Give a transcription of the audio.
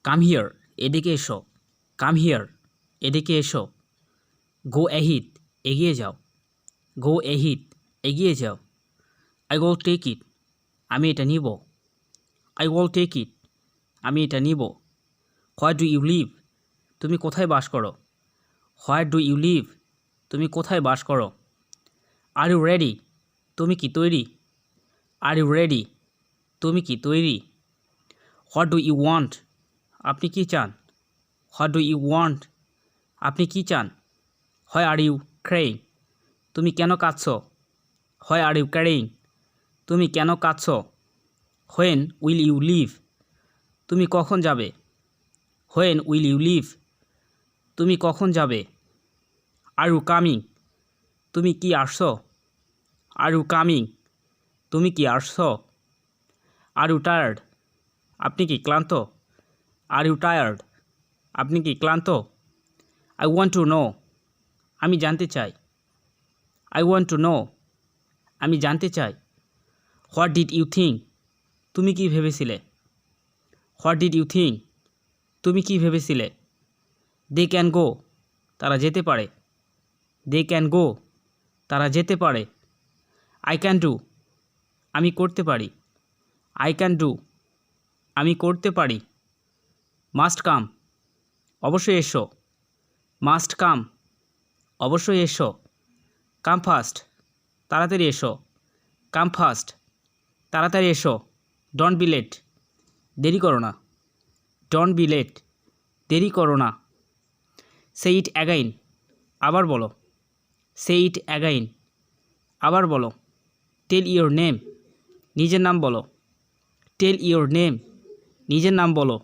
Come here, এদিকে এসো। Come here, এদিকে এসো। গো অ্যাহিড, এগিয়ে যাও। গো অ্যাহিড, এগিয়ে যাও। আই উইল টেক ইট, আমি এটা নিব। আই উইল টেক ইট, আমি এটা নিব। হোয়ার ডু ইউ লিভ, তুমি কোথায় বাস করো? হোয়ার ডু ইউ লিভ, তুমি কোথায় বাস করো? আর ইউ রেডি, তুমি কি তৈরি? আর ইউ রেডি, তুমি কি তৈরি? হোয়াট ডু ইউ ওয়ান্ট, আপনি কি চান? হোয়াট ডু ইউ ওয়ান্ট, আপনি কি চান? হোয়াই আর ইউ ক্রাইং, তুমি কেন কাঁদছো? হোয়াই আর ইউ ক্রাইং, তুমি কেন কাঁদছো? হোয়েন উইল ইউ লিভ, তুমি কখন যাবে? হোয়েন উইল ইউ লিভ, তুমি কখন যাবে? আর ইউ কামিং, তুমি কি আসছো? আর ইউ কামিং, তুমি কি আসছো? আর ইউ টায়ার্ড, আপনি কি ক্লান্ত? আর ইউ টায়ার্ড, আপনি কি ক্লান্ত? আই ওয়ান্ট টু নো, আমি জানতে চাই। আই ওয়ান্ট টু নো, আমি জানতে চাই। হোয়াট ডিড ইউ থিঙ্ক, তুমি কি ভেবেছিলে? হোয়াট ডিড ইউ থিঙ্ক, তুমি কি ভেবেছিলে? দে ক্যান গো, তারা যেতে পারে। দে ক্যান গো, তারা যেতে পারে। আই ক্যান ডু, আমি করতে পারি। আই ক্যান ডু, আমি করতে পারি। মাস্ট কাম, অবশ্যই এসো। মাস্ট কাম, অবশ্যই এসো। কাম ফাস্ট, তাড়াতাড়ি এসো। কাম ফাস্ট, তাড়াতাড়ি এসো। ডোন্ট বি লেট, দেরি করো না। ডোন্ট বি লেট, দেরি করো না। সে ইট অ্যাগাইন, আবার বলো। সে ইট অ্যাগাইন, আবার বলো। টেল ইওর নেম, নিজের নাম বলো। টেল ইওর নেম, নিজের নাম বলো।